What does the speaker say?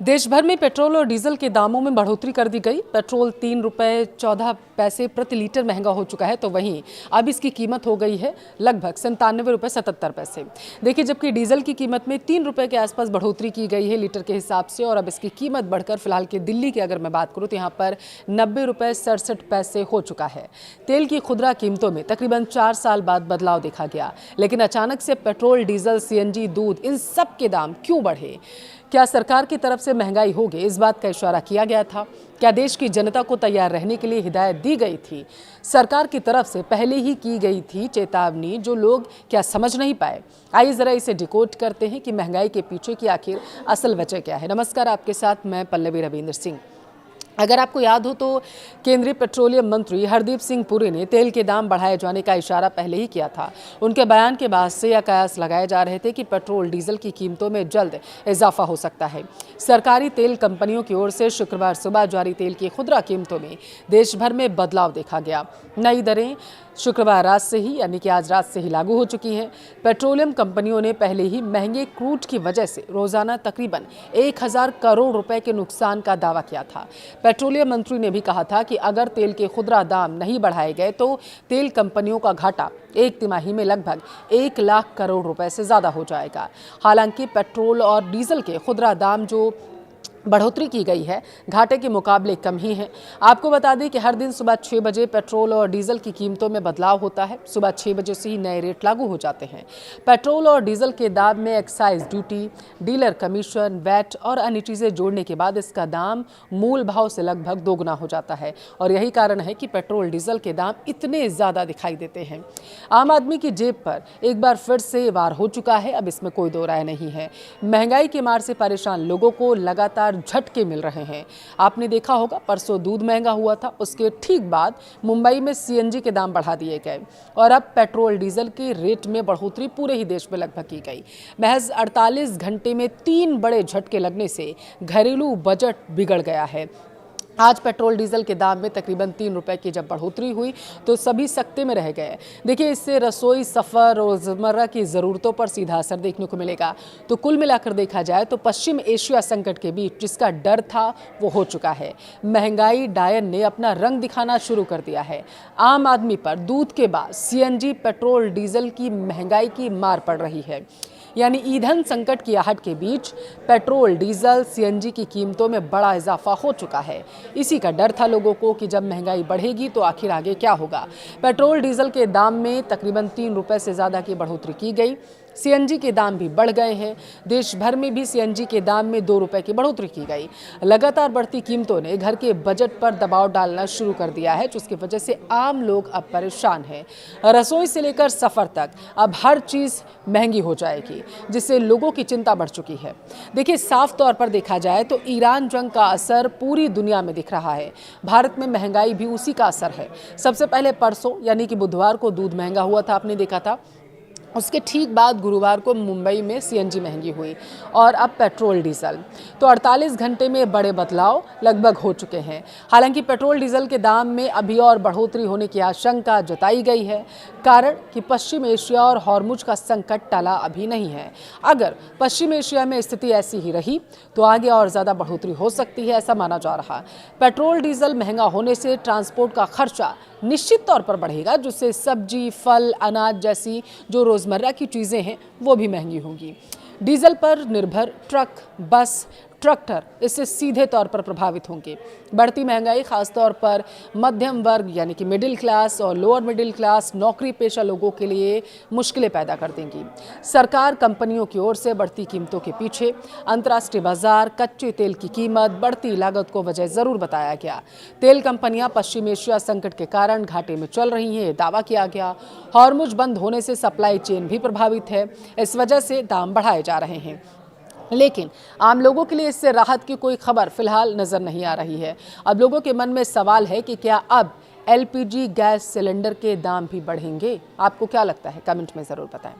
देश भर में पेट्रोल और डीजल के दामों में बढ़ोतरी कर दी गई। पेट्रोल 3 रुपये 14 पैसे प्रति लीटर महंगा हो चुका है, तो वहीं अब इसकी कीमत हो गई है लगभग 97 रुपये 77 पैसे। देखिए, जबकि डीजल की कीमत में 3 रुपये के आसपास बढ़ोतरी की गई है लीटर के हिसाब से, और अब इसकी कीमत बढ़कर फिलहाल के दिल्ली की अगर मैं बात करूँ तो यहाँ पर 90 रुपये 67 पैसे हो चुका है। तेल की खुदरा कीमतों में तकरीबन 4 साल बाद बदलाव देखा गया, लेकिन अचानक से पेट्रोल, डीजल, सीएनजी, दूध, इन सब के दाम क्यों बढ़े? क्या सरकार की तरफ से महंगाई होगी, इस बात का इशारा किया गया था? क्या देश की जनता को तैयार रहने के लिए हिदायत दी गई थी? सरकार की तरफ से पहले ही की गई थी चेतावनी, जो लोग क्या समझ नहीं पाए? आइए जरा इसे डिकोड करते हैं कि महंगाई के पीछे की आखिर असल वजह क्या है। नमस्कार, आपके साथ मैं पल्लवी रविंद्र सिंह। अगर आपको याद हो तो केंद्रीय पेट्रोलियम मंत्री हरदीप सिंह पुरी ने तेल के दाम बढ़ाए जाने का इशारा पहले ही किया था। उनके बयान के बाद से यह कयास लगाए जा रहे थे कि पेट्रोल, डीजल की कीमतों में जल्द इजाफा हो सकता है। सरकारी तेल कंपनियों की ओर से शुक्रवार सुबह जारी तेल की खुदरा कीमतों में देश भर में बदलाव देखा गया। नई दरें शुक्रवार रात से ही, यानी कि आज रात से ही लागू हो चुकी हैं। पेट्रोलियम कंपनियों ने पहले ही महंगे क्रूड की वजह से रोजाना तकरीबन 1000 करोड़ रुपए के नुकसान का दावा किया था। पेट्रोलियम मंत्री ने भी कहा था कि अगर तेल के खुदरा दाम नहीं बढ़ाए गए तो तेल कंपनियों का घाटा एक तिमाही में लगभग 1 लाख करोड़ रुपए से ज्यादा हो जाएगा। हालांकि पेट्रोल और डीजल के खुदरा दाम जो बढ़ोतरी की गई है, घाटे के मुकाबले कम ही है। आपको बता दें कि हर दिन सुबह 6 बजे पेट्रोल और डीजल की कीमतों में बदलाव होता है। सुबह 6 बजे से ही नए रेट लागू हो जाते हैं। पेट्रोल और डीजल के दाम में excise duty, dealer commission, VAT और अन्य चीज़ें जोड़ने के बाद इसका दाम मूल भाव से लगभग दोगुना हो जाता है, और यही कारण है कि पेट्रोल, डीजल के दाम इतने ज़्यादा दिखाई देते हैं। आम आदमी की जेब पर एक बार फिर से वार हो चुका है, अब इसमें कोई दो राय नहीं है। महंगाई की मार से परेशान लोगों को लगातार झटके मिल रहे हैं। आपने देखा होगा, परसों दूध महंगा हुआ था, उसके ठीक बाद मुंबई में सीएनजी के दाम बढ़ा दिए गए, और अब पेट्रोल, डीजल के रेट में बढ़ोतरी पूरे ही देश में लगभग की गई। महज 48 घंटे में 3 बड़े झटके लगने से घरेलू बजट बिगड़ गया है। आज पेट्रोल, डीजल के दाम में तकरीबन 3 रुपए की जब बढ़ोतरी हुई तो सभी सकते में रह गए। देखिए, इससे रसोई, सफ़र, रोज़मर्रा की ज़रूरतों पर सीधा असर देखने को मिलेगा। तो कुल मिलाकर देखा जाए तो पश्चिम एशिया संकट के बीच जिसका डर था वो हो चुका है। महंगाई डायन ने अपना रंग दिखाना शुरू कर दिया है। आम आदमी पर दूध के बाद सीएनजी, पेट्रोल, डीजल की महंगाई की मार पड़ रही है। यानी ईंधन संकट की आहट के बीच पेट्रोल, डीजल, सीएनजी की कीमतों में बड़ा इजाफा हो चुका है। इसी का डर था लोगों को कि जब महंगाई बढ़ेगी तो आखिर आगे क्या होगा। पेट्रोल, डीजल के दाम में तकरीबन 3 रुपए से ज़्यादा की बढ़ोतरी की गई। सीएनजी के दाम भी बढ़ गए हैं। देश भर में भी सीएनजी के दाम में 2 रुपए की बढ़ोतरी की गई। लगातार बढ़ती कीमतों ने घर के बजट पर दबाव डालना शुरू कर दिया है, जिसकी वजह से आम लोग अब परेशान हैं। रसोई से लेकर सफ़र तक अब हर चीज़ महंगी हो जाएगी, जिससे लोगों की चिंता बढ़ चुकी है। देखिए, साफ तौर पर देखा जाए तो ईरान जंग का असर पूरी दुनिया में दिख रहा है। भारत में महंगाई भी उसी का असर है। सबसे पहले परसों, यानी कि बुधवार को दूध महंगा हुआ था, आपने देखा था। उसके ठीक बाद गुरुवार को मुंबई में सीएनजी महंगी हुई, और अब पेट्रोल, डीजल। तो 48 घंटे में बड़े बदलाव लगभग हो चुके हैं। हालांकि पेट्रोल, डीजल के दाम में अभी और बढ़ोतरी होने की आशंका जताई गई है, कारण कि पश्चिम एशिया और हॉर्मुज का संकट टला अभी नहीं है। अगर पश्चिम एशिया में स्थिति ऐसी ही रही तो आगे और ज़्यादा बढ़ोतरी हो सकती है, ऐसा माना जा रहा। पेट्रोल, डीजल महंगा होने से ट्रांसपोर्ट का खर्चा निश्चित तौर पर बढ़ेगा, जिससे सब्जी, फल, अनाज जैसी जो रोज़मर्रा की चीज़ें हैं वो भी महंगी होंगी। डीजल पर निर्भर ट्रक, बस, ट्रैक्टर इससे सीधे तौर पर प्रभावित होंगे। बढ़ती महंगाई खासतौर पर मध्यम वर्ग, यानी कि मिडिल क्लास और लोअर मिडिल क्लास, नौकरी पेशा लोगों के लिए मुश्किलें पैदा कर देंगी। सरकार, कंपनियों की ओर से बढ़ती कीमतों के पीछे अंतर्राष्ट्रीय बाजार, कच्चे तेल की कीमत, बढ़ती लागत को वजह जरूर बताया गया। तेल कंपनियां पश्चिम एशिया संकट के कारण घाटे में चल रही हैं, ये दावा किया गया। हॉर्मुज बंद होने से सप्लाई चेन भी प्रभावित है, इस वजह से दाम बढ़ाए जा रहे हैं। लेकिन आम लोगों के लिए इससे राहत की कोई खबर फिलहाल नजर नहीं आ रही है। अब लोगों के मन में सवाल है कि क्या अब एलपीजी गैस सिलेंडर के दाम भी बढ़ेंगे? आपको क्या लगता है? कमेंट में ज़रूर बताएं।